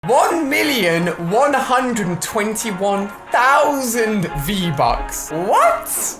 1,121,000 V-Bucks. What?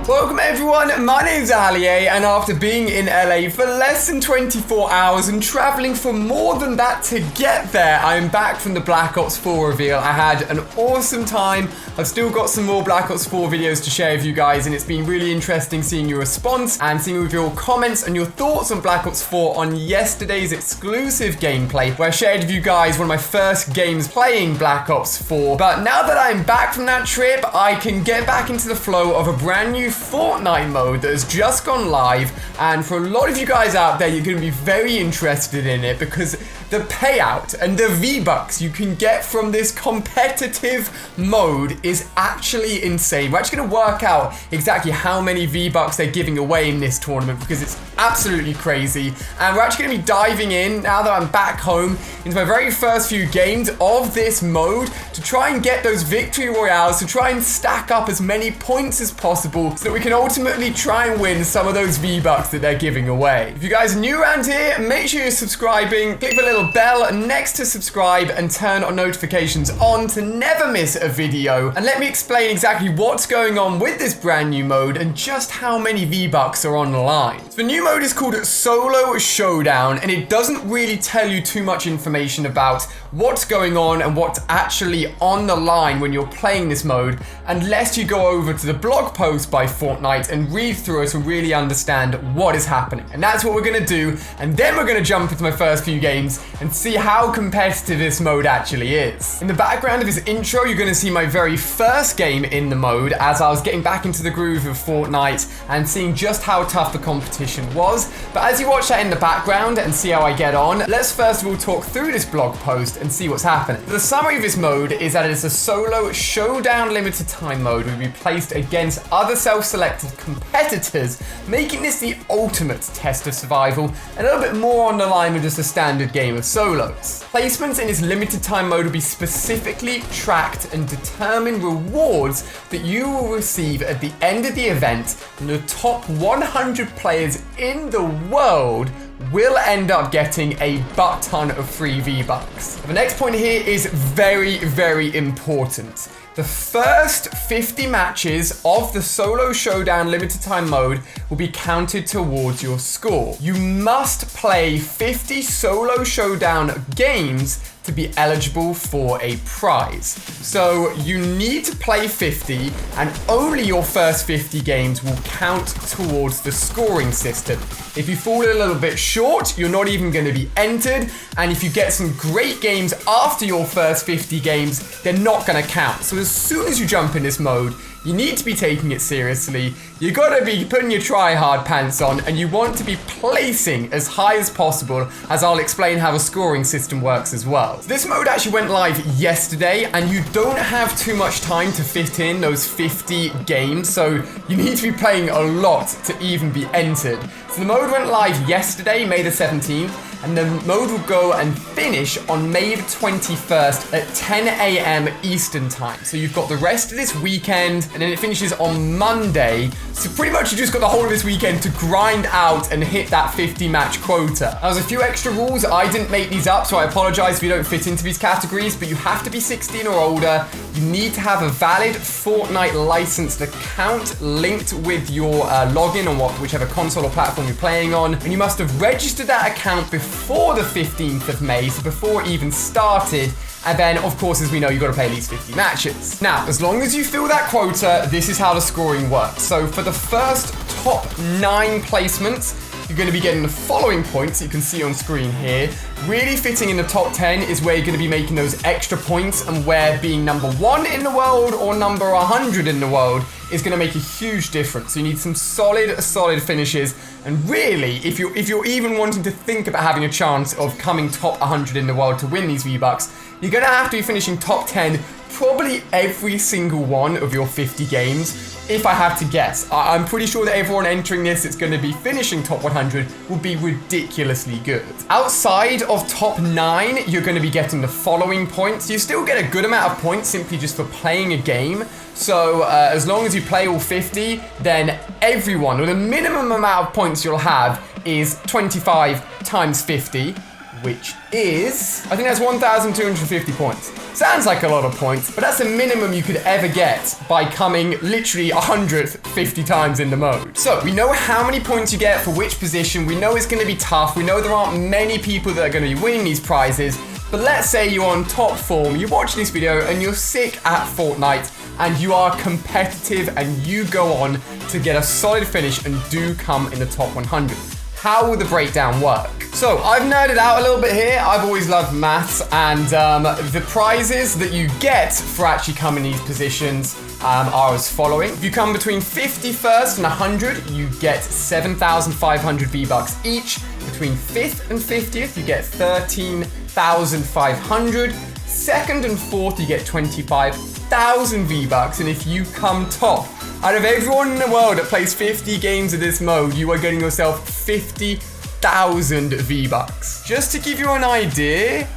Welcome everyone, my name is Ali, and after being in LA for less than 24 hours and traveling for more than that to get there, I am back from the Black Ops 4 reveal. I had an awesome time. I've still got some more Black Ops 4 videos to share with you guys, and it's been really interesting seeing your response and seeing with your comments and your thoughts on Black Ops 4 on yesterday's exclusive gameplay, where I shared with you guys one of my first games playing Black Ops 4. But now that I'm back from that trip, I can get back into the flow of a brand new Fortnite mode that has just gone live, and for a lot of you guys out there, you're going to be very interested in it because the payout and the V-Bucks you can get from this competitive mode is actually insane. We're actually going to work out exactly how many V-Bucks they're giving away in this tournament because it's absolutely crazy, and we're actually going to be diving in, now that I'm back home, into my very first few games of this mode to try and get those victory royales, to try and stack up as many points as possible so that we can ultimately try and win some of those V-Bucks that they're giving away. If you guys are new around here, make sure you're subscribing, click the little bell next to subscribe and turn on notifications on to never miss a video. And let me explain exactly what's going on with this brand new mode and just how many V-Bucks are on the line. So the new mode is called Solo Showdown, and it doesn't really tell you too much information about what's going on and what's actually on the line when you're playing this mode, unless you go over to the blog post by Fortnite and read through it to really understand what is happening. And that's what we're going to do, and then we're going to jump into my first few games and see how competitive this mode actually is. In the background of this intro, you're going to see my very first game in the mode as I was getting back into the groove of Fortnite and seeing just how tough the competition was. But as you watch that in the background and see how I get on, let's first of all talk through this blog post and see what's happening. The summary of this mode is that it's a solo showdown limited time mode where you'll be placed against other self-selected competitors, making this the ultimate test of survival, a little bit more on the line with just a standard game of solos. Placements in this limited time mode will be specifically tracked and determine rewards that you will receive at the end of the event, and the top 100 players in the world will end up getting a butt ton of free V-Bucks. The next point here is very, very important. The first 50 matches of the Solo Showdown limited time mode will be counted towards your score. You must play 50 Solo Showdown games to be eligible for a prize. So you need to play 50, and only your first 50 games will count towards the scoring system. If you fall a little bit short, you're not even going to be entered, and if you get some great games after your first 50 games, they're not going to count. So as soon as you jump in this mode, you need to be taking it seriously. You gotta be putting your try-hard pants on, and you want to be placing as high as possible, as I'll explain how the scoring system works as well. So this mode actually went live yesterday, and you don't have too much time to fit in those 50 games, so you need to be playing a lot to even be entered. So the mode went live yesterday, May the 17th, and the mode will go and finish on May the 21st at 10 a.m. Eastern time. So you've got the rest of this weekend, and then it finishes on Monday. So pretty much you just got the whole of this weekend to grind out and hit that 50 match quota. Now, there's a few extra rules. I didn't make these up, so I apologize if you don't fit into these categories, but you have to be 16 or older. You need to have a valid Fortnite licensed account linked with your login on whichever console or platform you're playing on, and you must have registered that account before the 15th of May, so before it even started. And then, of course, as we know, you've got to play at least 50 matches. Now, as long as you fill that quota, this is how the scoring works. So for the first top 9 placements, you're going to be getting the following points you can see on screen here. Really fitting in the top 10 is where you're going to be making those extra points, and where being number 1 in the world or number 100 in the world is going to make a huge difference. So you need some solid finishes, and really, if you're even wanting to think about having a chance of coming top 100 in the world to win these V-Bucks, you're going to have to be finishing top 10 probably every single one of your 50 games. If I have to guess, I'm pretty sure that everyone entering this that's going to be finishing top 100 will be ridiculously good. Outside of top 9, you're going to be getting the following points. You still get a good amount of points simply just for playing a game. So as long as you play all 50, then everyone, or the minimum amount of points you'll have is 25 times 50, which is, I think that's 1,250 points. Sounds like a lot of points, but that's the minimum you could ever get by coming literally 150 times in the mode. So we know how many points you get for which position. We know it's going to be tough. We know there aren't many people that are going to be winning these prizes. But let's say you're on top form, you watch this video and you're sick at Fortnite and you are competitive and you go on to get a solid finish and do come in the top 100. How will the breakdown work? So I've nerded out a little bit here. I've always loved maths, and the prizes that you get for actually coming in these positions are as following. If you come between 51st and 100, you get 7,500 V-Bucks each. Between 5th and 50th, you get 13,500. 2nd and 4th, you get 25,000 V-Bucks. And if you come top, out of everyone in the world that plays 50 games of this mode, you are getting yourself 50,000 V-Bucks. Just to give you an idea,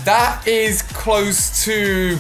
that is close to,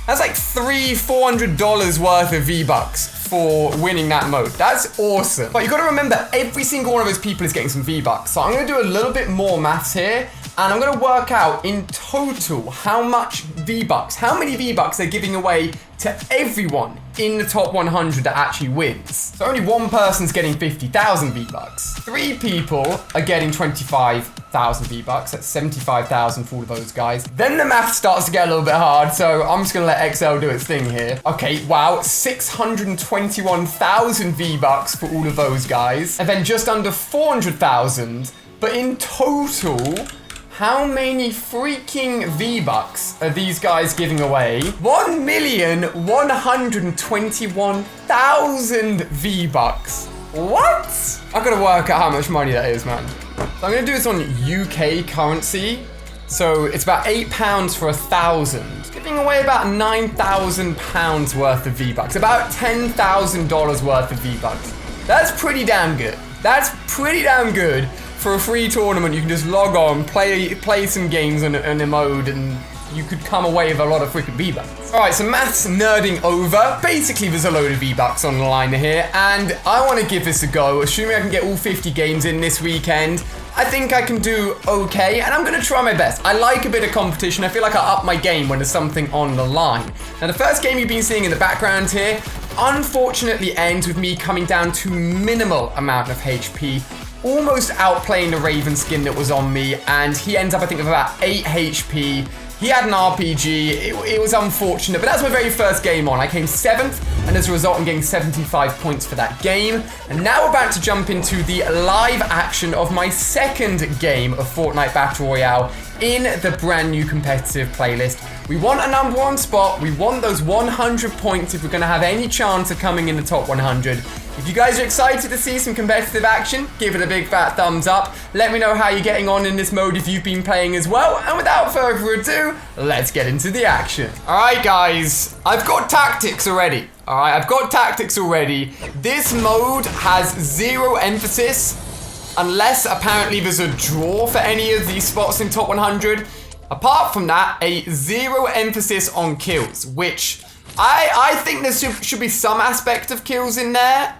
that's like $400 worth of V-Bucks for winning that mode. That's awesome. But you gotta remember, every single one of those people is getting some V-Bucks. So I'm gonna do a little bit more maths here, and I'm gonna work out in total how much V-Bucks, how many V-Bucks they're giving away to everyone in the top 100 that actually wins. So only one person's getting 50,000 V-Bucks. 3 people are getting 25,000 V-Bucks. That's 75,000 for all of those guys. Then the math starts to get a little bit hard, so I'm just gonna let Excel do its thing here. Okay, wow, 621,000 V-Bucks for all of those guys. And then just under 400,000, but in total, how many freaking V-Bucks are these guys giving away? 1,121,000 V-Bucks. What? I've got to work out how much money that is, man. So I'm going to do this on UK currency. So it's about £8 for 1,000. Giving away about £9,000 worth of V-Bucks. About $10,000 worth of V-Bucks. That's pretty damn good. That's pretty damn good. For a free tournament, you can just log on, play some games in a mode, and you could come away with a lot of freaking V-Bucks. All right, so maths nerding over. Basically, there's a load of V-Bucks on the line here, and I want to give this a go. Assuming I can get all 50 games in this weekend, I think I can do okay, and I'm going to try my best. I like a bit of competition. I feel like I up my game when there's something on the line. Now, the first game you've been seeing in the background here, unfortunately ends with me coming down to minimal amount of HP, almost outplaying the Raven skin that was on me, and he ends up, I think, with about 8 HP. He had an RPG, it was unfortunate, but that was my very first game on. I came 7th, and as a result, I'm getting 75 points for that game. And now we're about to jump into the live action of my second game of Fortnite Battle Royale in the brand new competitive playlist. We want a #1 spot, we want those 100 points if we're gonna have any chance of coming in the top 100. If you guys are excited to see some competitive action, give it a big fat thumbs up. Let me know how you're getting on in this mode if you've been playing as well. And without further ado, let's get into the action. All right, guys, I've got tactics already. All right, I've got tactics already. This mode has 0 emphasis, unless apparently there's a draw for any of these spots in top 100. Apart from that, a 0 emphasis on kills, which I think there should be some aspect of kills in there.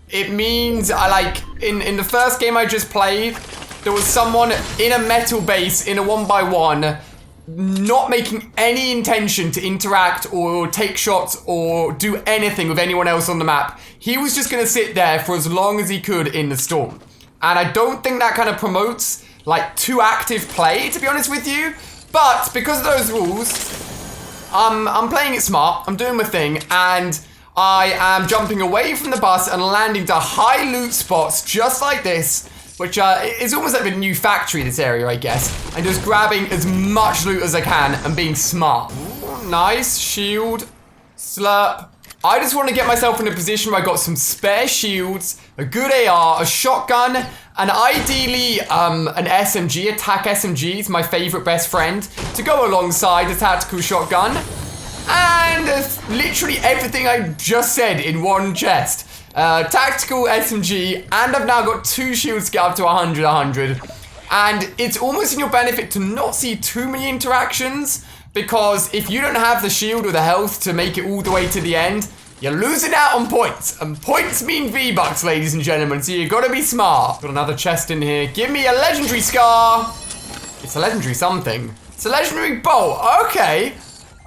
It means in the first game I just played, there was someone in a metal base in a 1v1, not making any intention to interact or take shots or do anything with anyone else on the map. He was just gonna sit there for as long as he could in the storm. And I don't think that kind of promotes like too active play, to be honest with you. But because of those rules, I'm playing it smart, I'm doing my thing, and I am jumping away from the bus and landing to high loot spots just like this, which is almost like a new factory, this area, I guess, and just grabbing as much loot as I can and being smart. Ooh, nice, shield, slurp. I just want to get myself in a position where I got some spare shields, a good AR, a shotgun, and ideally an SMG, attack SMG is my favorite best friend, to go alongside a tactical shotgun. And literally everything I just said in one chest. Tactical SMG, and I've now got 2 shields to get up to 100. And it's almost in your benefit to not see too many interactions, because if you don't have the shield or the health to make it all the way to the end, you're losing out on points. And points mean V-Bucks, ladies and gentlemen, so you've got to be smart. Got another chest in here. Give me a legendary scar. It's a legendary something. It's a legendary bolt. Okay.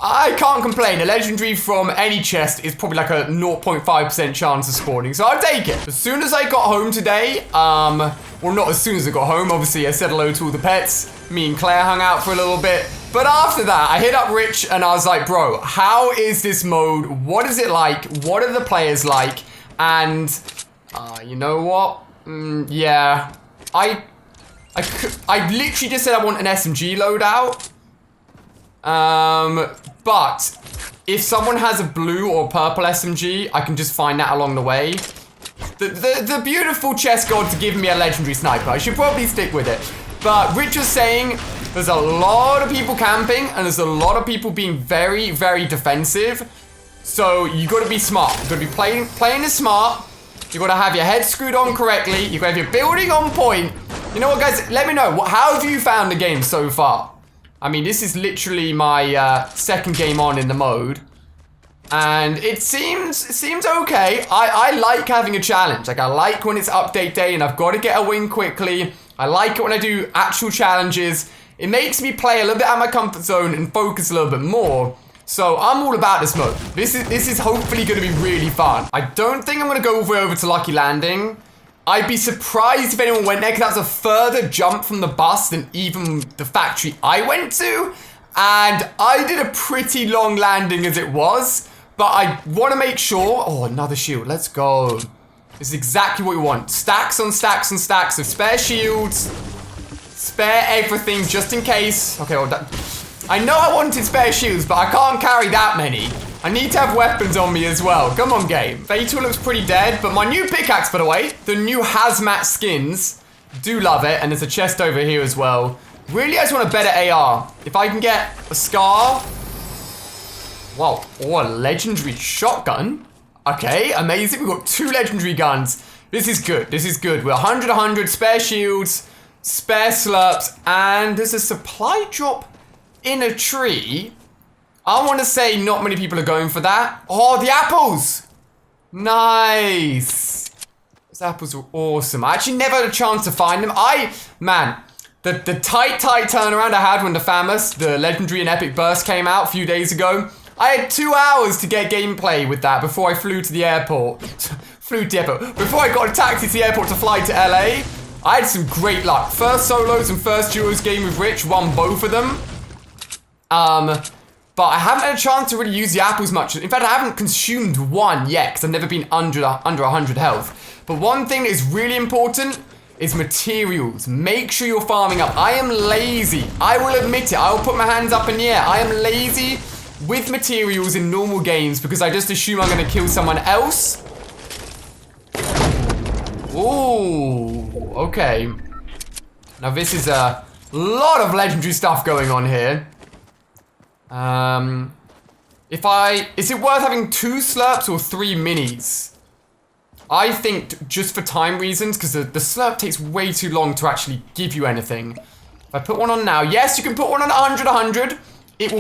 I can't complain. A legendary from any chest is probably like a 0.5% chance of spawning, so I'll take it. As soon as I got home today, well, not as soon as I got home, obviously I said hello to all the pets. Me and Claire hung out for a little bit. But after that, I hit up Rich and I was like, bro, how is this mode? What is it like? What are the players like? And, you know what? Yeah, I literally just said I want an SMG loadout. But if someone has a blue or purple SMG, I can just find that along the way. The beautiful chess god's giving me a legendary sniper. I should probably stick with it. But Rich was saying there's a lot of people camping and there's a lot of people being very, very defensive. So you got to be smart. You got to be playing it smart. You got to have your head screwed on correctly. You got to have your building on point. You know what, guys? Let me know. How have you found the game so far? I mean, this is literally my second game on in the mode. And it seems okay. I like having a challenge. Like, I like when it's update day and I've got to get a win quickly. I like it when I do actual challenges. It makes me play a little bit out of my comfort zone and focus a little bit more. So I'm all about this mode. This is hopefully going to be really fun. I don't think I'm going to go all the way over to Lucky Landing. I'd be surprised if anyone went there, because that's a further jump from the bus than even the factory I went to. And I did a pretty long landing as it was, but I want to make sure. Oh, another shield. Let's go. This is exactly what we want. Stacks on stacks on stacks of spare shields. Spare everything just in case. Okay, well, I know I wanted spare shields, but I can't carry that many. I need to have weapons on me as well. Come on, game. Fatal looks pretty dead, but my new pickaxe, by the way, the new hazmat skins, do love it. And there's a chest over here as well. Really, I just want a better AR. If I can get a scar. Wow, or a legendary shotgun. Okay, amazing. We've got 2 legendary guns. This is good. This is good. We're 100, spare shields, spare slurps, and there's a supply drop in a tree. I want to say not many people are going for that. Oh, the apples! Nice. Those apples were awesome. I actually never had a chance to find them. Man, the tight turnaround I had when the famous, the legendary and epic burst came out a few days ago. I had 2 hours to get gameplay with that before I flew to the airport. Before I got a taxi to the airport to fly to LA. I had some great luck. First solos and first duos game with Rich, won both of them. But I haven't had a chance to really use the apples much. In fact, I haven't consumed one yet, because I've never been under 100 health. But one thing that is really important is materials. Make sure you're farming up. I am lazy. I will admit it. I will put my hands up in the air. I am lazy with materials in normal games because I just assume I'm going to kill someone else. Ooh, okay. Now this is a lot of legendary stuff going on here. Is it worth having 2 slurps or 3 minis? I think just for time reasons, because the slurp takes way too long to actually give you anything. If I put one on now, yes, you can put one on 100. It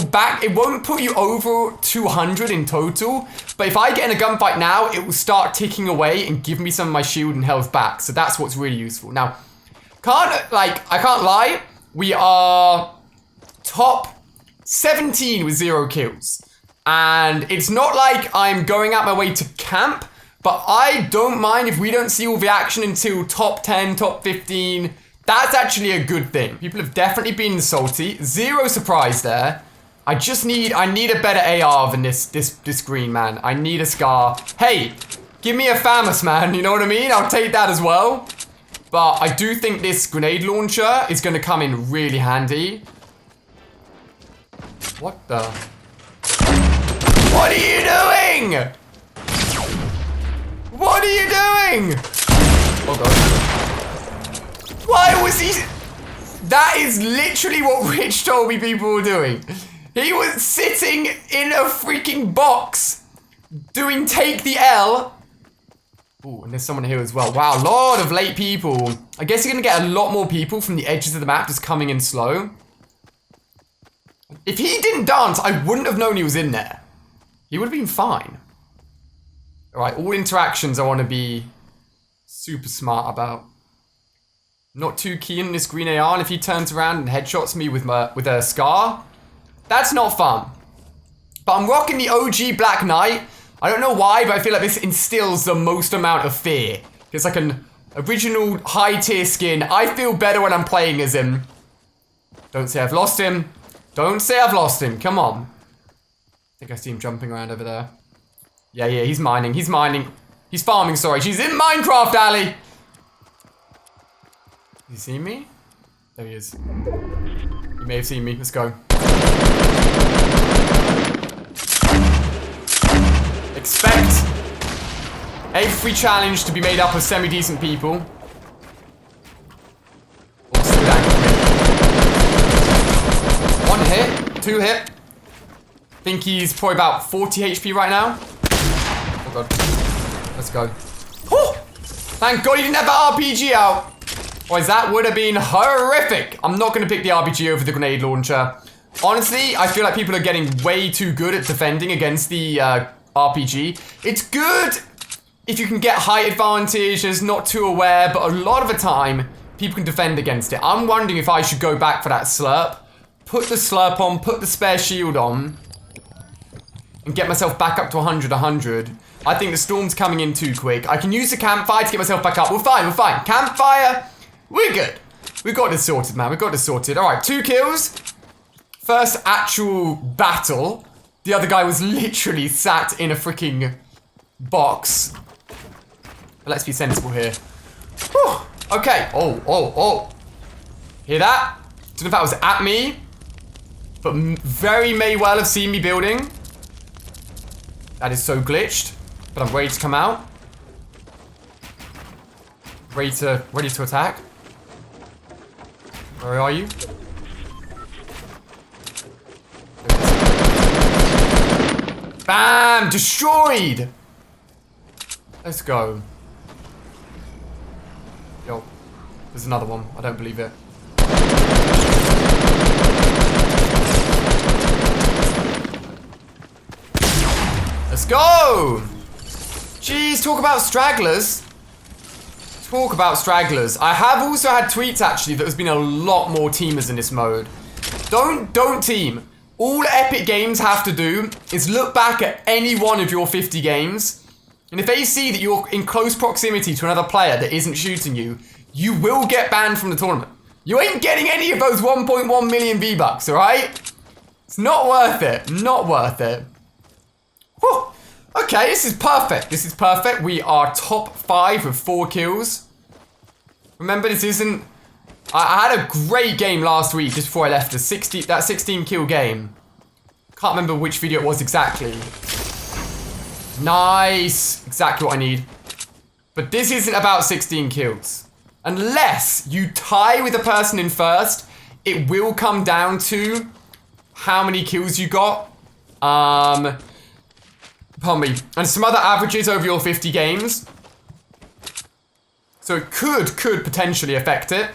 won't put you over 200 in total, but if I get in a gunfight now, it will start ticking away and give me some of my shield and health back. So that's what's really useful. Now, I can't lie, we are top 17 with 0 kills. And it's not like I'm going out my way to camp, but I don't mind if we don't see all the action until top 10, top 15. That's actually a good thing. People have definitely been salty. 0 surprise there. I need a better AR than this green, man. I need a scar. Hey, give me a famous, man. You know what I mean? I'll take that as well. But I do think this grenade launcher is going to come in really handy. What the? What are you doing? What are you doing? Oh god. Why was he? That is literally what Rich told me people were doing. He was sitting in a freaking box doing take the L. Oh, and there's someone here as well. Wow, a lot of late people. I guess you're going to get a lot more people from the edges of the map just coming in slow. If he didn't dance, I wouldn't have known he was in there. He would have been fine. Alright, all interactions I want to be super smart about. Not too keen on this green AR, and if he turns around and headshots me with a scar, that's not fun. But I'm rocking the OG Black Knight. I don't know why, but I feel like this instills the most amount of fear. It's like an original high tier skin. I feel better when I'm playing as him. Don't say I've lost him. Don't say I've lost him. Come on. I think I see him jumping around over there. Yeah, he's mining. He's mining. He's farming, sorry. She's in Minecraft Alley. Has he seen me? There he is. He may have seen me. Let's go. Expect every challenge to be made up of semi-decent people. One hit, two hit. Think he's probably about 40 HP right now. Oh god. Let's go. Whew! Thank god he didn't have the RPG out. Otherwise that would have been horrific. I'm not going to pick the RPG over the grenade launcher. Honestly, I feel like people are getting way too good at defending against the RPG. It's good if you can get height advantage, it's not too aware, but a lot of the time, people can defend against it. I'm wondering if I should go back for that slurp, put the slurp on, put the spare shield on, and get myself back up to 100. I think the storm's coming in too quick. I can use the campfire to get myself back up. We're fine. Campfire, we're good. We got this sorted, man. We got this sorted. All right, 2 kills. First actual battle. The other guy was literally sat in a freaking box. But let's be sensible here. Whew. Okay. Oh. Hear that? Don't know if that was at me, but very may well have seen me building. That is so glitched. But I'm ready to come out. Ready to attack. Where are you? Bam! Destroyed! Let's go. Yo. There's another one. I don't believe it. Let's go! Jeez, talk about stragglers. Talk about stragglers. I have also had tweets actually that there's been a lot more teamers in this mode. Don't team. All Epic Games have to do is look back at any one of your 50 games, and if they see that you're in close proximity to another player that isn't shooting you, you will get banned from the tournament. You ain't getting any of those 1.1 million V-Bucks, alright? It's not worth it. Not worth it. Whew. Okay, this is perfect. This is perfect. We are top 5 with 4 kills. Remember, this isn't... I had a great game last week just before I left. That 16 kill game. Can't remember which video it was exactly. Nice. Exactly what I need. But this isn't about 16 kills. Unless you tie with the person in first, it will come down to how many kills you got. Pardon me. And some other averages over your 50 games. So it could potentially affect it.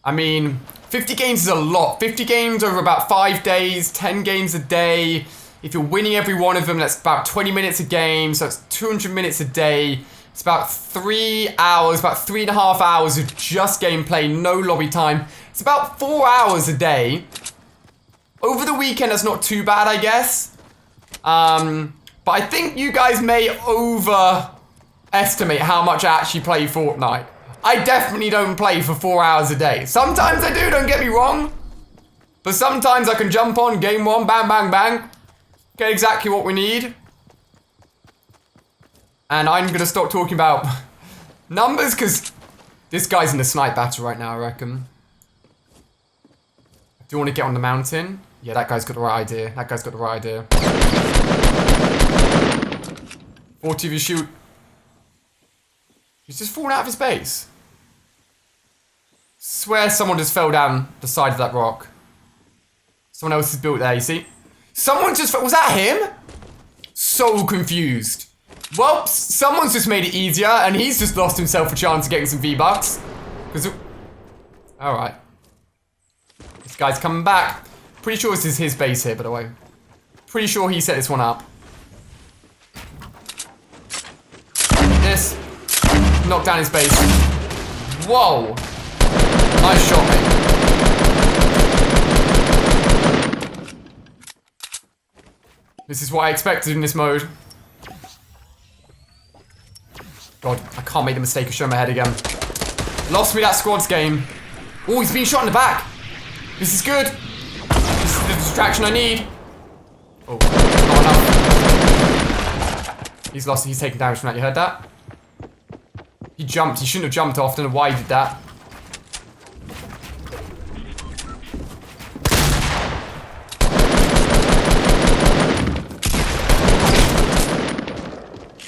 I mean, 50 games is a lot. 50 games over about 5 days, 10 games a day. If you're winning every one of them, that's about 20 minutes a game. So that's 200 minutes a day. It's about 3 hours, about 3.5 hours of just gameplay, no lobby time. It's about 4 hours a day. Over the weekend, that's not too bad, I guess. But I think you guys may overestimate how much I actually play Fortnite. I definitely don't play for 4 hours a day. Sometimes I do, don't get me wrong. But sometimes I can jump on game 1, bang, bang, bang. Get exactly what we need. And I'm going to stop talking about numbers because this guy's in the snipe battle right now, I reckon. Do you want to get on the mountain? Yeah, that guy's got the right idea. That guy's got the right idea. 40 of you shoot. He's just fallen out of his base. Swear someone just fell down the side of that rock. Someone else is built there, you see? Someone just... Was that him? So confused. Well, someone's just made it easier, and he's just lost himself a chance of getting some V-Bucks. Alright. This guy's coming back. Pretty sure this is his base here, by the way. Pretty sure he set this one up. This. Knock down his base. Whoa. Nice shot, mate. This is what I expected in this mode. God, I can't make the mistake of showing my head again. Lost me that squads game. Oh, he's being shot in the back. This is good. This is the distraction I need. Oh, not enough. He's lost. He's taking damage from that. You heard that? He jumped. He shouldn't have jumped off. Don't know why he did that.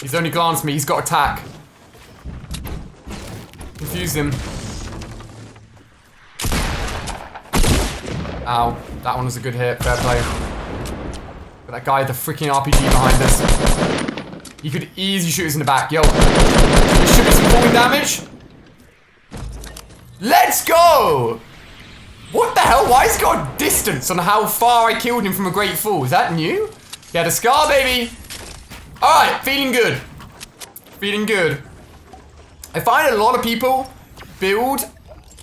He's only glanced at me. He's got attack. Confuse him. Ow. That one was a good hit. Fair play. But that guy with the freaking RPG behind us. He could easily shoot us in the back. Yo. There should be some falling damage. Let's go! What the hell? Why has he got a distance on how far I killed him from a great fall? Is that new? He had a scar, baby. Alright, feeling good. Feeling good. I find a lot of people build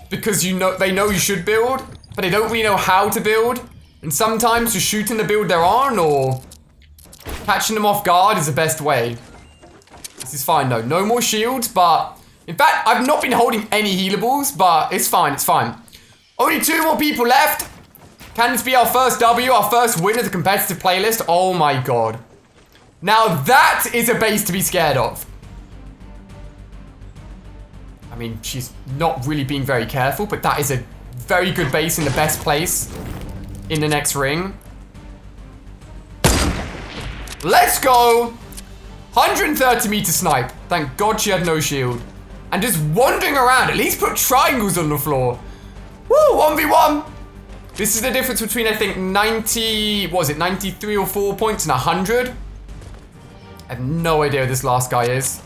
because they know you should build, but they don't really know how to build. And sometimes just shooting the build they're on or catching them off guard is the best way. This is fine though. No more shields, but in fact, I've not been holding any healables, but it's fine, it's fine. Only 2 more people left. Can this be our first W, our first win of the competitive playlist? Oh my god. Now that is a base to be scared of. I mean, she's not really being very careful, but that is a very good base in the best place in the next ring. Let's go! 130 meter snipe. Thank God she had no shield. And just wandering around, at least put triangles on the floor. Woo, 1v1. This is the difference between, I think, 90, what was it, 93 or 4 points and 100. I have no idea who this last guy is.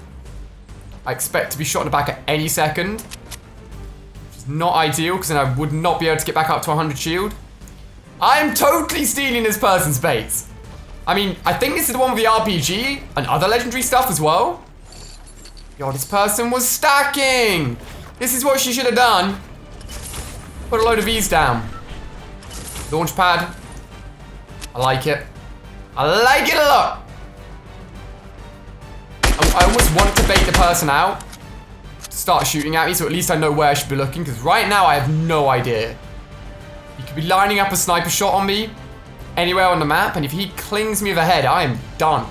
I expect to be shot in the back at any second. Which is not ideal, because then I would not be able to get back up to 100 shield. I'm totally stealing this person's base. I mean, I think this is the one with the RPG and other legendary stuff as well. Yo, this person was stacking. This is what she should have done. Put a load of E's down. Launch pad. I like it. I like it a lot. I almost want to bait the person out to start shooting at me, so at least I know where I should be looking, because right now I have no idea. He could be lining up a sniper shot on me anywhere on the map, and if he clings me with a head, I am done.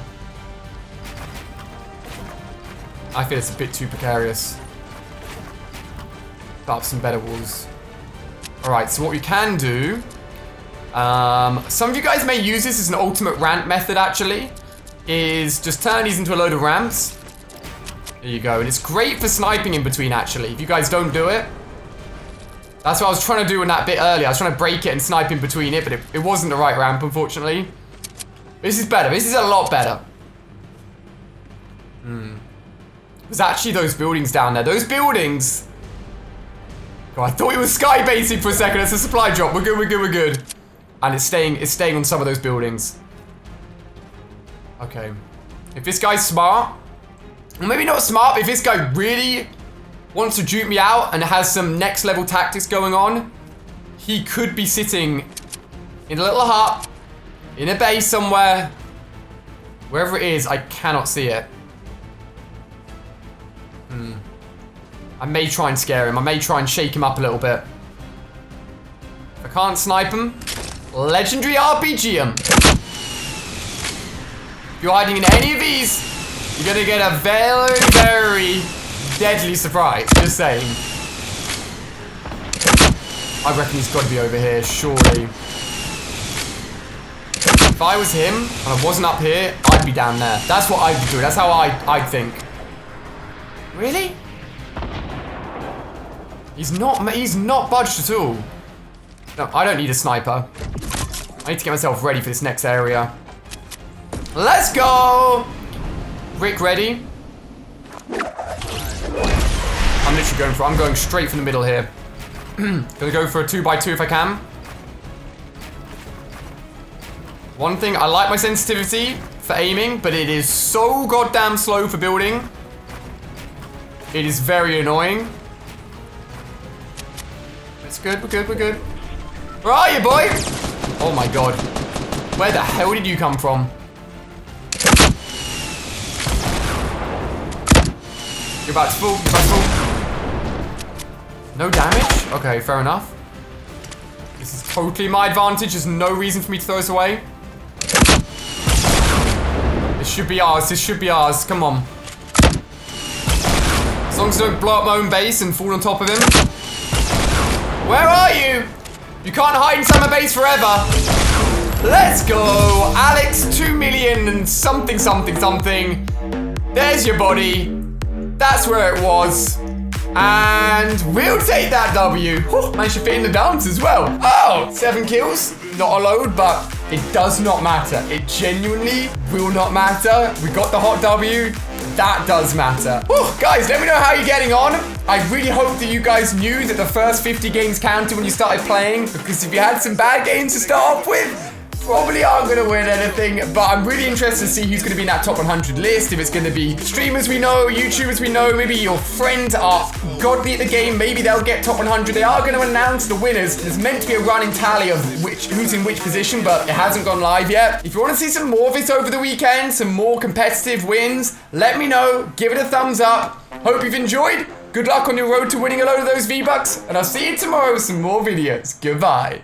I feel it's a bit too precarious. Put up some better walls. Alright, so what we can do... some of you guys may use this as an ultimate ramp method, actually. Is just turn these into a load of ramps. There you go. And it's great for sniping in between, actually. If you guys don't do it. That's what I was trying to do in that bit earlier. I was trying to break it and snipe in between it, but it wasn't the right ramp, unfortunately. This is better. This is a lot better. There's actually those buildings down there. Those buildings... God, I thought it was sky basing for a second. It's a supply drop. We're good, we're good, we're good. And it's staying on some of those buildings. Okay. If this guy's smart, or maybe not smart, but if this guy really wants to dupe me out and has some next level tactics going on, he could be sitting in a little hut, in a base somewhere, wherever it is, I cannot see it. I may try and scare him. I may try and shake him up a little bit. If I can't snipe him, legendary RPG him. If you're hiding in any of these, you're gonna get a very, very deadly surprise. Just saying. I reckon he's got to be over here, surely. If I was him, and I wasn't up here, I'd be down there. That's what I'd be doing. That's how I'd think. Really? He's not budged at all. No, I don't need a sniper. I need to get myself ready for this next area. Let's go! Rick, ready? I'm going straight from the middle here. Gonna go for a 2x2 if I can. One thing, I like my sensitivity for aiming, but it is so goddamn slow for building. It is very annoying. It's good, we're good, we're good. Where are you, boy? Oh my god. Where the hell did you come from? You're about to fall, No damage? Okay, fair enough. This is totally my advantage. There's no reason for me to throw this away. This should be ours. This should be ours. Come on. As long as I don't blow up my own base and fall on top of him. Where are you? You can't hide inside my base forever. Let's go. Alex, 2 million and something, something, something. There's your body. That's where it was. And we'll take that W. Oh, managed to fit in the dance as well. Oh, 7 kills. Not a load, but it does not matter. It genuinely will not matter. We got the hot W. That does matter. Oh, guys, let me know how you're getting on. I really hope that you guys knew that the first 50 games counted when you started playing, because if you had some bad games to start off with, probably aren't going to win anything, but I'm really interested to see who's going to be in that top 100 list. If it's going to be streamers we know, YouTubers we know, maybe your friends are godly at the game, maybe they'll get top 100. They are going to announce the winners. There's meant to be a running tally of who's in which position, but it hasn't gone live yet. If you want to see some more of this over the weekend, some more competitive wins, let me know. Give it a thumbs up. Hope you've enjoyed. Good luck on your road to winning a load of those V-Bucks, and I'll see you tomorrow with some more videos. Goodbye.